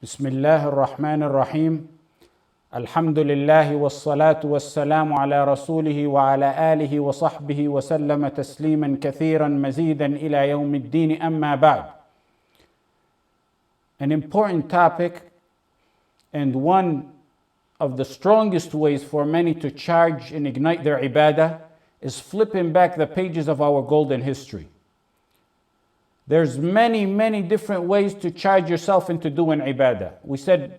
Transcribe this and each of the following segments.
بسم الله الرحمن الرحيم الحمد لله والصلاة والسلام على رسوله وعلى آله وصحبه وسلم تسليما كثيرا مزيدا إلى يوم الدين أما بعد. An important topic and one of the strongest ways for many to charge and ignite their ibadah is flipping back the pages of our golden history. There's many different ways to charge yourself into doing ibadah.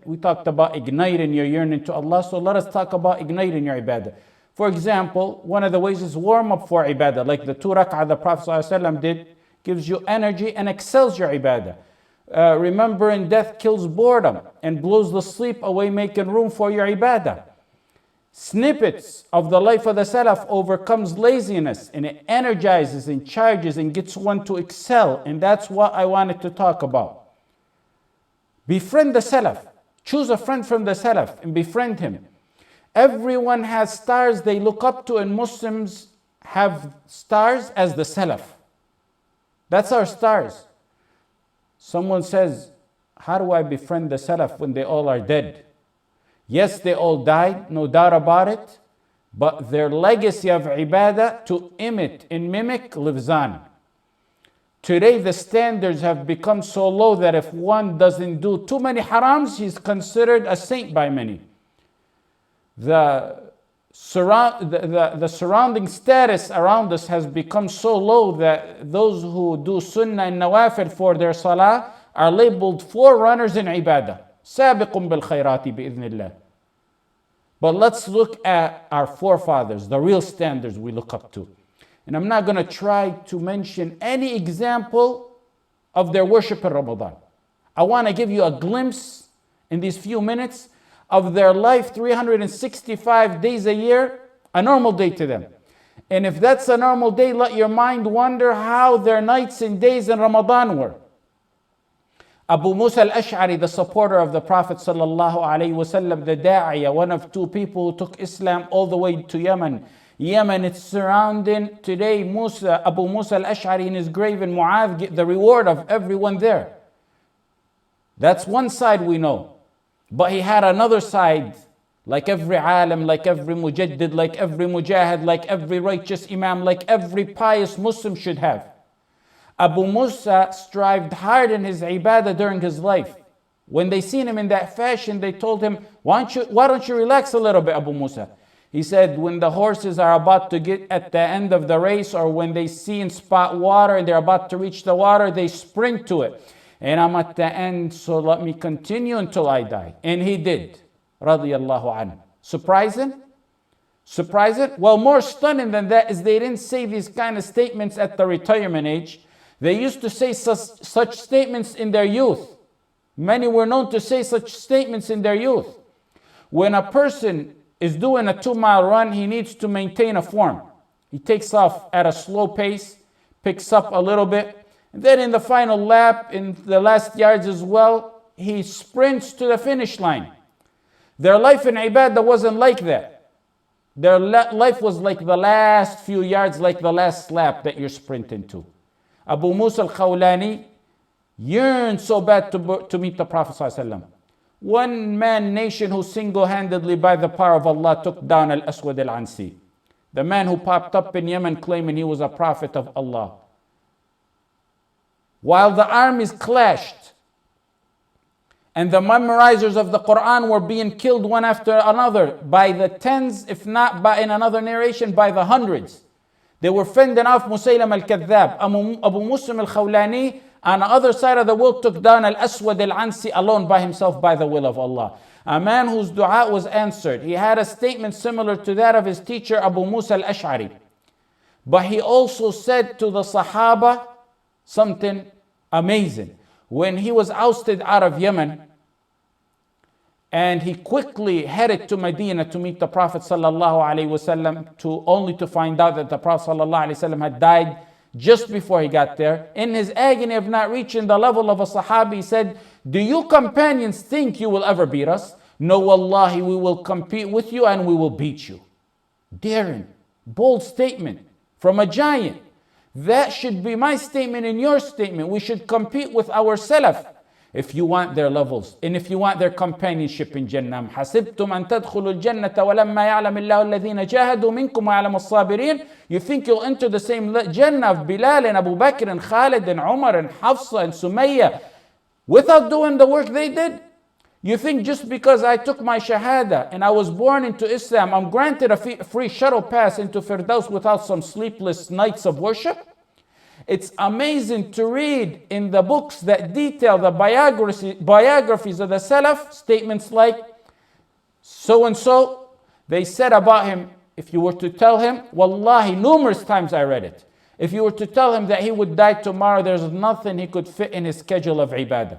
We talked about igniting your yearning to Allah, so let us talk about igniting your ibadah. For example, one of the ways is warm up for ibadah, like the 2 rak'ah the Prophet ﷺ did, gives you energy and excels your ibadah. Remembering death kills boredom and blows the sleep away, making room for your ibadah. Snippets of the life of the salaf overcomes laziness and it energizes and charges and gets one to excel, and that's what I wanted to talk about. Befriend the salaf. Choose a friend from the salaf and befriend him. Everyone has stars they look up to, and Muslims have stars as the salaf. That's our stars. Someone says, how do I befriend the salaf when they all are dead? Yes, they all died, no doubt about it, but their legacy of ibadah to imitate and mimic lives on. Today the standards have become so low that if one doesn't do too many harams, he's considered a saint by many. The surrounding status around us has become so low that those who do sunnah and nawafil for their salah are labeled forerunners in ibadah. سابق بالخيرات بإذن الله. But let's look at our forefathers, the real standards we look up to. And I'm not going to try to mention any example of their worship in Ramadan. I want to give you a glimpse in these few minutes of their life 365 days a year, a normal day to them. And if that's a normal day, let your mind wonder how their nights and days in Ramadan were. Abu Musa al-Ash'ari, the supporter of the Prophet sallallahu alaihi wasallam, the da'iyah, one of two people who took Islam all the way to Yemen. Yemen, it's surrounding today. Abu Musa al-Ash'ari in his grave in Mu'adh get the reward of everyone there. That's one side we know. But he had another side, like every alim, like every mujaddid, like every mujahid, like every righteous imam, like every pious Muslim should have. Abu Musa strived hard in his ibadah during his life. When they seen him in that fashion, they told him, why don't you relax a little bit, Abu Musa? He said, when the horses are about to get at the end of the race, or when they see and spot water and they're about to reach the water, they sprint to it. And I'm at the end, so let me continue until I die. And he did. Radiyallahu anhu. Surprising? Surprising? Well, more stunning than that is they didn't say these kind of statements at the retirement age. They used to say such statements in their youth. Many were known to say such statements in their youth. When a person is doing a 2-mile run, he needs to maintain a form. He takes off at a slow pace, picks up a little bit, and then in the final lap, in the last yards as well, he sprints to the finish line. Their life in ibadah wasn't like that. Their life was like the last few yards, like the last lap that you're sprinting to. Abu Musa al-Khawlani yearned so bad to meet the Prophet ﷺ. One man nation who single-handedly by the power of Allah took down al-Aswad al-Ansi, the man who popped up in Yemen claiming he was a prophet of Allah. While the armies clashed and the memorizers of the Quran were being killed one after another by the tens, if not by, in another narration, by the hundreds. They were fending off Musaylim al-Kadhab. Abu Muslim al-Khawlani on the other side of the world took down al-Aswad al-Ansi alone by himself by the will of Allah. A man whose dua was answered. He had a statement similar to that of his teacher Abu Musa al-Ash'ari. But he also said to the Sahaba something amazing. When he was ousted out of Yemen, and he quickly headed to Medina to meet the Prophet sallallahu alaihi wasallam, only to find out that the Prophet sallallahu alaihi wasallam had died just before he got there. In his agony of not reaching the level of a Sahabi, he said, do you companions think you will ever beat us? No, wallahi, we will compete with you and we will beat you. Daring, bold statement from a giant. That should be my statement and your statement. We should compete with our salaf. If you want their levels and if you want their companionship in Jannah, حسبتم أن تدخلوا الجنة ولما يعلم الله الذين جاهدوا منكم ويعلم الصابرين. You think you'll enter the same Jannah of Bilal and Abu Bakr and Khalid and Umar and Hafsa and Sumayya without doing the work they did? You think just because I took my shahada and I was born into Islam, I'm granted a free shuttle pass into Firdaus without some sleepless nights of worship? It's amazing to read in the books that detail the biographies of the Salaf, statements like, so and so, they said about him, if you were to tell him, wallahi, numerous times I read it, if you were to tell him that he would die tomorrow, there's nothing he could fit in his schedule of ibadah.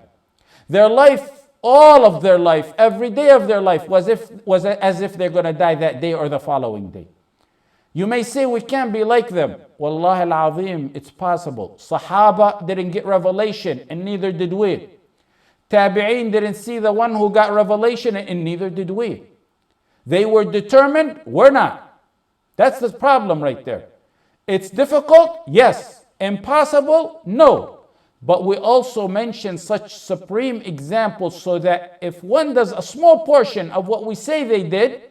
Their life, all of their life, every day of their life was as if they're going to die that day or the following day. You may say we can't be like them. Wallahi al-azim, it's possible. Sahaba didn't get revelation and neither did we. Tabi'een didn't see the one who got revelation and neither did we. They were determined, we're not. That's the problem right there. It's difficult, yes. Impossible, no. But we also mention such supreme examples so that if one does a small portion of what we say they did,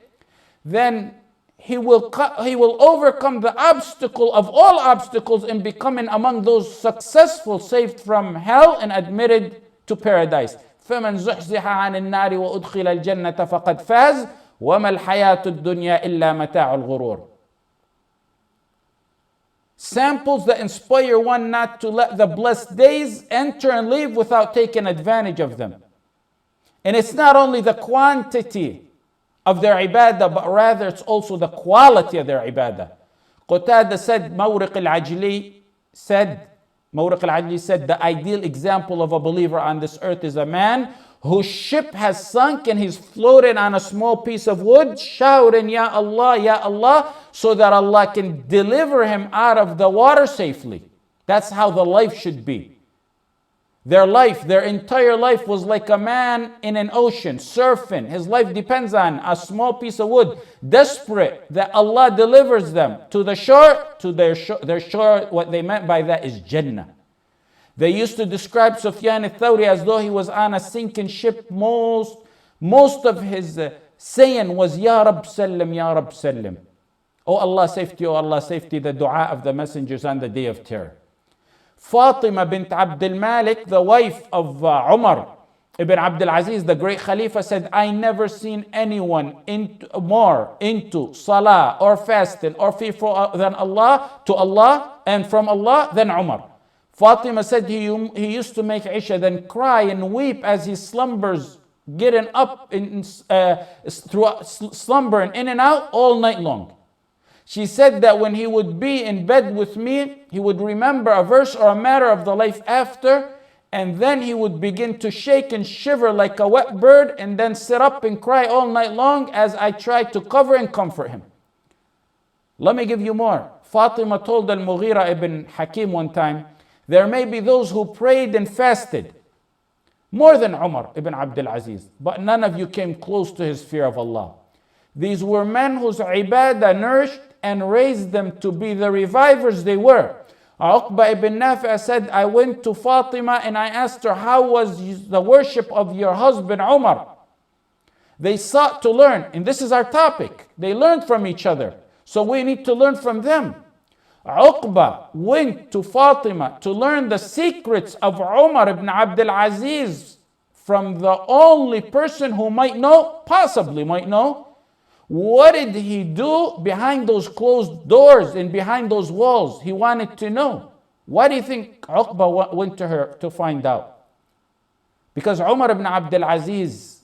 then he will overcome the obstacle of all obstacles in becoming among those successful, saved from hell and admitted to paradise. فَمَنْ زُحْزِحَ عَنِ النَّارِ وَأُدْخِلَ الْجَنَّةَ فَقَدْ فَازَ وَمَا الْحَيَاةُ الدُّنْيَا إِلَّا مَتَاعُ الْغُرُورِ. Samples that inspire one not to let the blessed days enter and leave without taking advantage of them. And it's not only the quantity of their ibadah, but rather it's also the quality of their ibadah. Qatada said, Mawriq al-Ajli said, the ideal example of a believer on this earth is a man whose ship has sunk and he's floating on a small piece of wood, shouting, Ya Allah, so that Allah can deliver him out of the water safely. That's how the life should be. Their life, their entire life was like a man in an ocean, surfing. His life depends on a small piece of wood, desperate that Allah delivers them to the shore, to their shore. What they meant by that is Jannah. They used to describe Sufyan al-Thawri as though he was on a sinking ship. Most of his saying was, Ya Rab Sallim, Ya Rab Sallim. Oh Allah safety, oh Allah safety, the dua of the messengers on the day of terror. Fatima bint Abdul Malik, the wife of Umar ibn Abdul Aziz, the great Khalifa, said, I never seen anyone more into salah or fasting or fearful than Allah, to Allah and from Allah than Umar. Fatima said he used to make Isha, then cry and weep as he slumbers, getting up through slumbering in and out all night long. She said that when he would be in bed with me, he would remember a verse or a matter of the life after, and then he would begin to shake and shiver like a wet bird, and then sit up and cry all night long as I tried to cover and comfort him. Let me give you more. Fatima told al-Mughira ibn Hakim one time, there may be those who prayed and fasted more than Umar ibn Abdul Aziz, but none of you came close to his fear of Allah. These were men whose ibadah nourished and raised them to be the revivers they were. Uqba ibn Nafi' said, I went to Fatima and I asked her, how was the worship of your husband Umar? They sought to learn, and this is our topic. They learned from each other, so we need to learn from them. Uqba went to Fatima to learn the secrets of Umar ibn Abdul Aziz from the only person who possibly might know. What did he do behind those closed doors and behind those walls? He wanted to know. Why do you think Uqba went to her to find out? Because Umar ibn Abdul Aziz,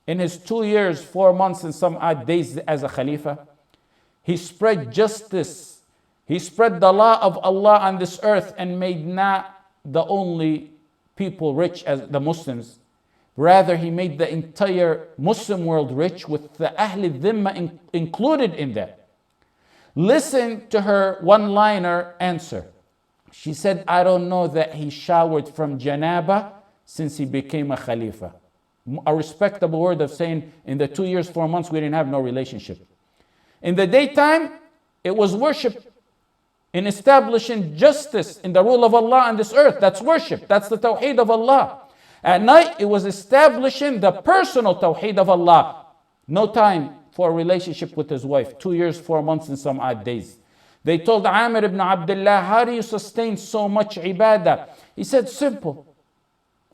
in his 2 years, 4 months and some odd days as a Khalifa, he spread justice. He spread the law of Allah on this earth and made not the only people rich as the Muslims. Rather, he made the entire Muslim world rich, with the Ahl al-Dhimma included in that. Listen to her one-liner answer. She said, I don't know that he showered from janaba since he became a Khalifa. A respectable word of saying in the 2 years, 4 months, we didn't have no relationship. In the daytime, it was worship in establishing justice in the rule of Allah on this earth. That's worship. That's the tawheed of Allah. At night, it was establishing the personal tawheed of Allah. No time for a relationship with his wife. 2 years, 4 months, and some odd days. They told Amir ibn Abdullah, how do you sustain so much ibadah? He said, simple.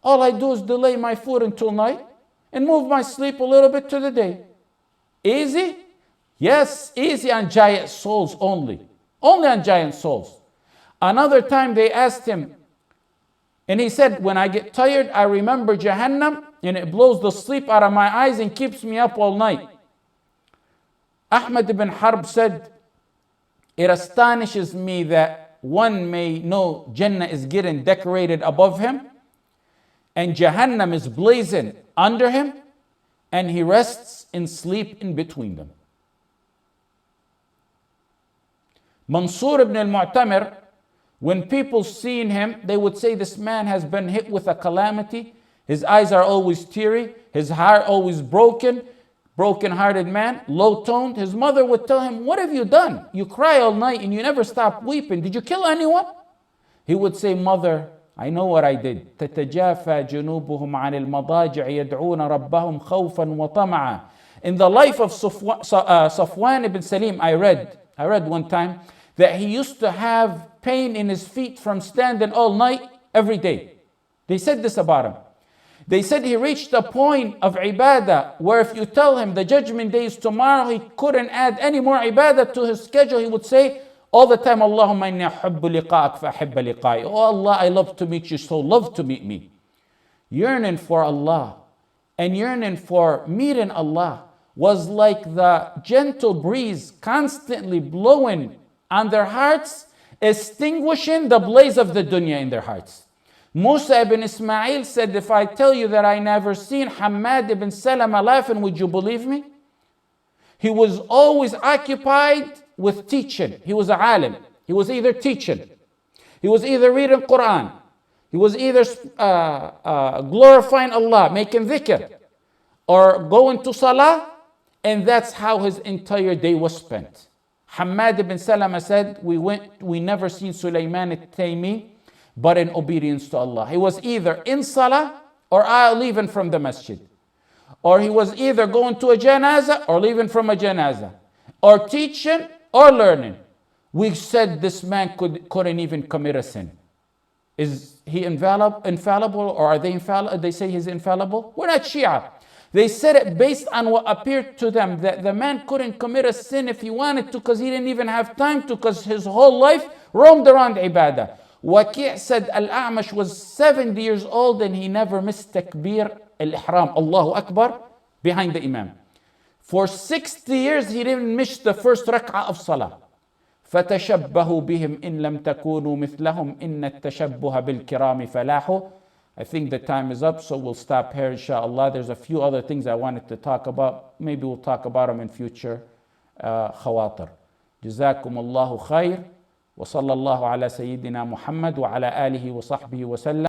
All I do is delay my food until night and move my sleep a little bit to the day. Easy? Yes, easy on giant souls only. Only on giant souls. Another time they asked him, and he said, when I get tired, I remember Jahannam, and it blows the sleep out of my eyes and keeps me up all night. Ahmad ibn Harb said, it astonishes me that one may know Jannah is getting decorated above him, and Jahannam is blazing under him, and he rests in sleep in between them. Mansur ibn al-Mu'tamir, when people seen him, they would say, this man has been hit with a calamity. His eyes are always teary, his heart always broken-hearted man, low-toned. His mother would tell him, what have you done? You cry all night and you never stop weeping. Did you kill anyone? He would say, mother, I know what I did. تتجافى جنوبهم عن المضاجع يدعون ربهم خوفا وطمعا. In the life of Safwan ibn Salim, I read one time that he used to have pain in his feet from standing all night every day. They said this about him. They said he reached a point of ibadah where if you tell him the judgment day is tomorrow, he couldn't add any more ibadah to his schedule. He would say all the time, Allahumma inni ahubbu liqa'ak fa ahibba liqa'i. Oh Allah, I love to meet you, so love to meet me. Yearning for Allah and yearning for meeting Allah was like the gentle breeze constantly blowing on their hearts, extinguishing the blaze of the dunya in their hearts. Musa ibn Ismail said, if I tell you that I never seen Ahmad ibn Salama laughing, would you believe me? He was always occupied with teaching. He was a alim. He was either teaching, he was either reading Quran, he was either glorifying Allah, making dhikr, or going to salah, and that's how his entire day was spent. Ahmad ibn Salama said, we never seen Sulaiman al-Taymi but in obedience to Allah. He was either in salah or leaving from the masjid. Or he was either going to a janazah or leaving from a janazah. Or teaching or learning. We said this man couldn't even commit a sin. Is he infallible, or are they infallible? They say he's infallible? We're not Shia. They said it based on what appeared to them, that the man couldn't commit a sin if he wanted to because he didn't even have time to, because his whole life roamed around ibadah. Waqi' said Al-A'mash was 70 years old and he never missed takbir al-ihram, Allahu Akbar, behind the imam. For 60 years he didn't miss the first rak'ah of salah. فَتَشَبَّهُوا بِهِمْ إِن لَمْ تَكُونُوا مِثْلَهُمْ إِنَّ التَّشَبُّهَ بِالْكِرَامِ فَلَاحُ. I think the time is up, so we'll stop here, inshallah. There's a few other things I wanted to talk about. Maybe we'll talk about them in future khawatir. جزاكم الله خير. وصلى الله على سيدنا محمد وعلى آله وصحبه وسلم.